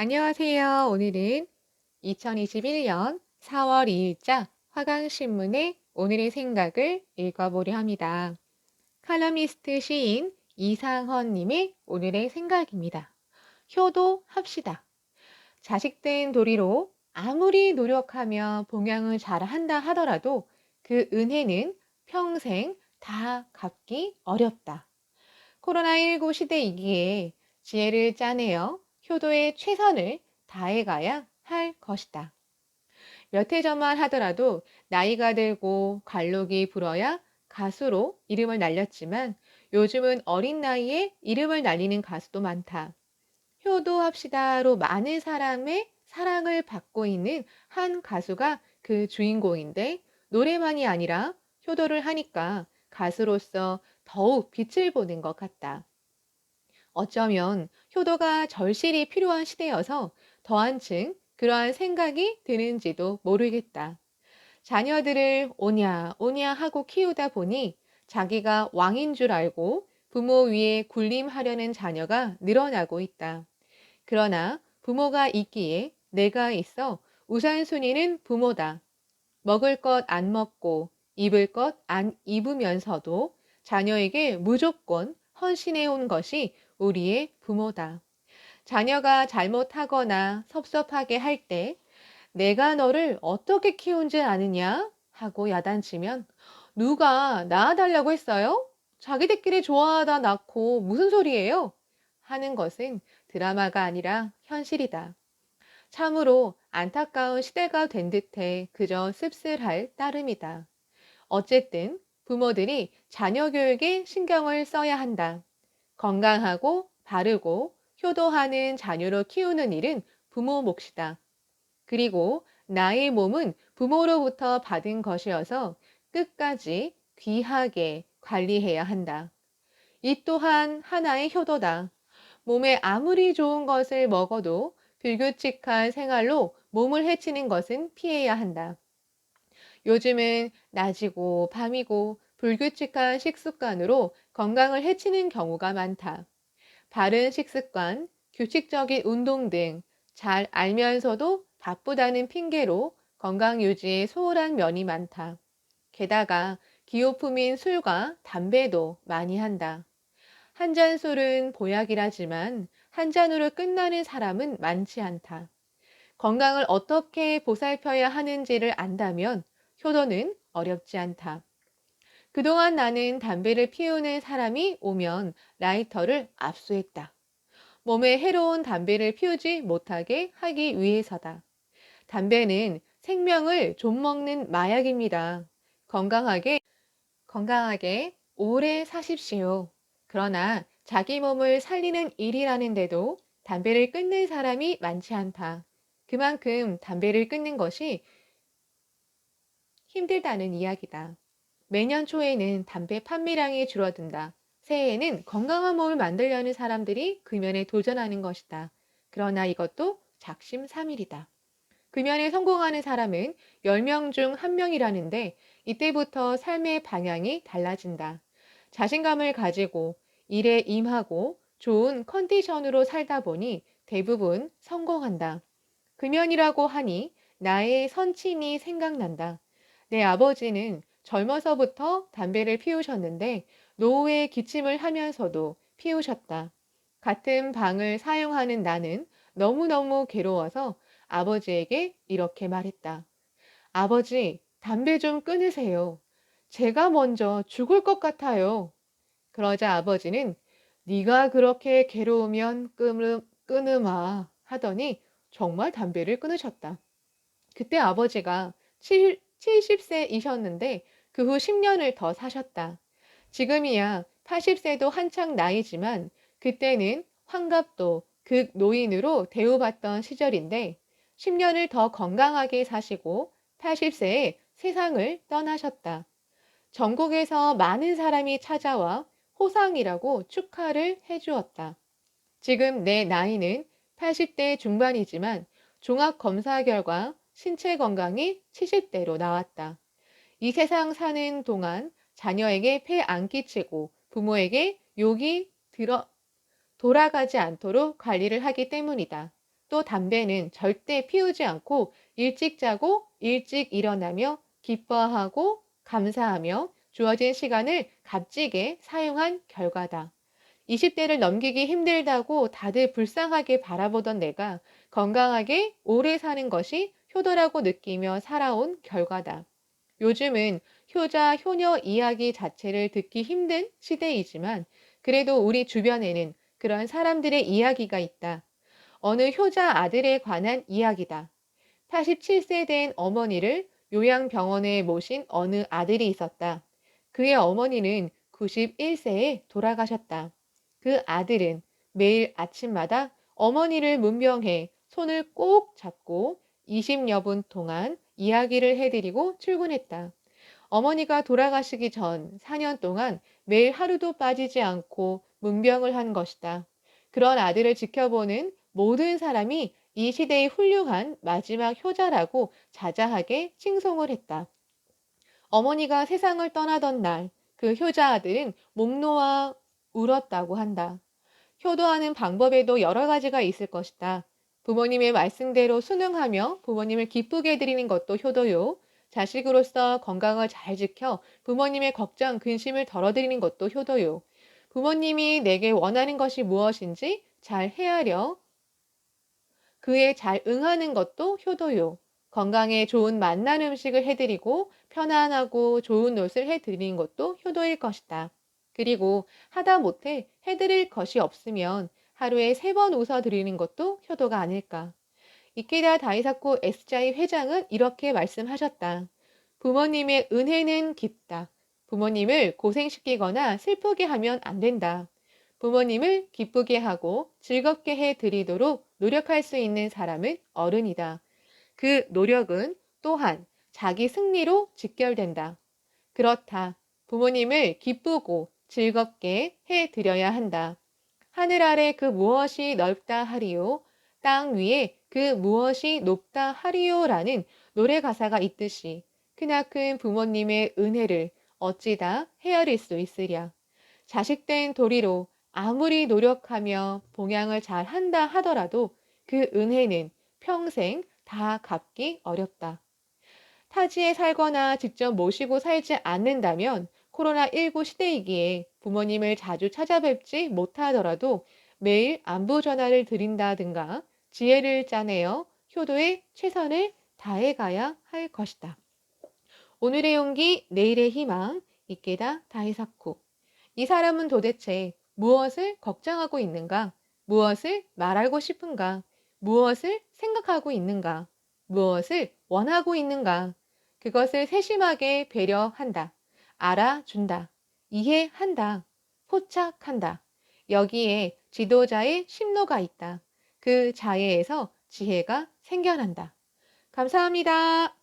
안녕하세요. 오늘은 2021년 4월 2일자 화강신문의 오늘의 생각을 읽어보려 합니다. 칼럼니스트 시인 이상헌님의 오늘의 생각입니다. 효도합시다. 자식된 도리로 아무리 노력하며 봉양을 잘한다 하더라도 그 은혜는 평생 다 갚기 어렵다. 코로나19 시대이기에 지혜를 짜내어 효도의 최선을 다해가야 할 것이다. 몇 해 전만 하더라도 나이가 들고 관록이 불어야 가수로 이름을 날렸지만 요즘은 어린 나이에 이름을 날리는 가수도 많다. 효도합시다로 많은 사람의 사랑을 받고 있는 한 가수가 그 주인공인데 노래만이 아니라 효도를 하니까 가수로서 더욱 빛을 보는 것 같다. 어쩌면 효도가 절실히 필요한 시대여서 더한층 그러한 생각이 드는지도 모르겠다. 자녀들을 오냐 오냐 하고 키우다 보니 자기가 왕인 줄 알고 부모 위에 군림하려는 자녀가 늘어나고 있다. 그러나 부모가 있기에 내가 있어 우선순위는 부모다. 먹을 것 안 먹고 입을 것 안 입으면서도 자녀에게 무조건 헌신해 온 것이 우리의 부모다. 자녀가 잘못하거나 섭섭하게 할 때 내가 너를 어떻게 키운 줄 아느냐 하고 야단치면 누가 낳아달라고 했어요? 자기들끼리 좋아하다 낳고 무슨 소리예요? 하는 것은 드라마가 아니라 현실이다. 참으로 안타까운 시대가 된 듯해 그저 씁쓸할 따름이다. 어쨌든 부모들이 자녀 교육에 신경을 써야 한다. 건강하고 바르고 효도하는 자녀로 키우는 일은 부모 몫이다. 그리고 나의 몸은 부모로부터 받은 것이어서 끝까지 귀하게 관리해야 한다. 이 또한 하나의 효도다. 몸에 아무리 좋은 것을 먹어도 불규칙한 생활로 몸을 해치는 것은 피해야 한다. 요즘은 낮이고 밤이고 불규칙한 식습관으로 건강을 해치는 경우가 많다. 바른 식습관, 규칙적인 운동 등 잘 알면서도 바쁘다는 핑계로 건강 유지에 소홀한 면이 많다. 게다가 기호품인 술과 담배도 많이 한다. 한 잔 술은 보약이라지만 한 잔으로 끝나는 사람은 많지 않다. 건강을 어떻게 보살펴야 하는지를 안다면 효도는 어렵지 않다. 그동안 나는 담배를 피우는 사람이 오면 라이터를 압수했다. 몸에 해로운 담배를 피우지 못하게 하기 위해서다. 담배는 생명을 좀먹는 마약입니다. 건강하게 오래 사십시오. 그러나 자기 몸을 살리는 일이라는데도 담배를 끊는 사람이 많지 않다. 그만큼 담배를 끊는 것이 힘들다는 이야기다. 매년 초에는 담배 판매량이 줄어든다. 새해에는 건강한 몸을 만들려는 사람들이 금연에 도전하는 것이다. 그러나 이것도 작심삼일이다. 금연에 성공하는 사람은 10명 중 1명이라는데 이때부터 삶의 방향이 달라진다. 자신감을 가지고 일에 임하고 좋은 컨디션으로 살다 보니 대부분 성공한다. 금연이라고 하니 나의 선친이 생각난다. 내 아버지는 젊어서부터 담배를 피우셨는데 노후에 기침을 하면서도 피우셨다. 같은 방을 사용하는 나는 너무너무 괴로워서 아버지에게 이렇게 말했다. 아버지, 담배 좀 끊으세요. 제가 먼저 죽을 것 같아요. 그러자 아버지는 네가 그렇게 괴로우면 끊으마 하더니 정말 담배를 끊으셨다. 그때 아버지가 70세이셨는데 그 후 10년을 더 사셨다. 지금이야 80세도 한창 나이지만 그때는 환갑도 극노인으로 대우받던 시절인데 10년을 더 건강하게 사시고 80세에 세상을 떠나셨다. 전국에서 많은 사람이 찾아와 호상이라고 축하를 해주었다. 지금 내 나이는 80대 중반이지만 종합검사 결과 신체 건강이 70대로 나왔다. 이 세상 사는 동안 자녀에게 폐 안 끼치고 부모에게 욕이 돌아가지 않도록 관리를 하기 때문이다. 또 담배는 절대 피우지 않고 일찍 자고 일찍 일어나며 기뻐하고 감사하며 주어진 시간을 값지게 사용한 결과다. 20대를 넘기기 힘들다고 다들 불쌍하게 바라보던 내가 건강하게 오래 사는 것이 효도라고 느끼며 살아온 결과다. 요즘은 효자, 효녀 이야기 자체를 듣기 힘든 시대이지만 그래도 우리 주변에는 그런 사람들의 이야기가 있다. 어느 효자 아들에 관한 이야기다. 87세 된 어머니를 요양병원에 모신 어느 아들이 있었다. 그의 어머니는 91세에 돌아가셨다. 그 아들은 매일 아침마다 어머니를 문병해 손을 꼭 잡고 20여 분 동안 이야기를 해드리고 출근했다. 어머니가 돌아가시기 전 4년 동안 매일 하루도 빠지지 않고 문병을 한 것이다. 그런 아들을 지켜보는 모든 사람이 이 시대의 훌륭한 마지막 효자라고 자자하게 칭송을 했다. 어머니가 세상을 떠나던 날, 그 효자 아들은 목 놓아 울었다고 한다. 효도하는 방법에도 여러 가지가 있을 것이다. 부모님의 말씀대로 순응하며 부모님을 기쁘게 해드리는 것도 효도요. 자식으로서 건강을 잘 지켜 부모님의 걱정, 근심을 덜어드리는 것도 효도요. 부모님이 내게 원하는 것이 무엇인지 잘 헤아려 그에 잘 응하는 것도 효도요. 건강에 좋은 맛난 음식을 해드리고 편안하고 좋은 옷을 해드리는 것도 효도일 것이다. 그리고 하다 못해 해드릴 것이 없으면 하루에 3번 웃어드리는 것도 효도가 아닐까. 이케다 다이사코 에스자이 회장은 이렇게 말씀하셨다. 부모님의 은혜는 깊다. 부모님을 고생시키거나 슬프게 하면 안 된다. 부모님을 기쁘게 하고 즐겁게 해 드리도록 노력할 수 있는 사람은 어른이다. 그 노력은 또한 자기 승리로 직결된다. 그렇다. 부모님을 기쁘고 즐겁게 해 드려야 한다. 하늘 아래 그 무엇이 넓다 하리요. 땅 위에 그 무엇이 높다 하리요라는 노래 가사가 있듯이 크나큰 부모님의 은혜를 어찌다 헤아릴 수 있으랴. 자식된 도리로 아무리 노력하며 봉양을 잘 한다 하더라도 그 은혜는 평생 다 갚기 어렵다. 타지에 살거나 직접 모시고 살지 않는다면 코로나19 시대이기에 부모님을 자주 찾아뵙지 못하더라도 매일 안부 전화를 드린다든가 지혜를 짜내어 효도에 최선을 다해가야 할 것이다. 오늘의 용기, 내일의 희망, 이케다 다이사쿠. 이 사람은 도대체 무엇을 걱정하고 있는가? 무엇을 말하고 싶은가? 무엇을 생각하고 있는가? 무엇을 원하고 있는가? 그것을 세심하게 배려한다. 알아준다. 이해한다. 포착한다. 여기에 지도자의 심노가 있다. 그 자해에서 지혜가 생겨난다. 감사합니다.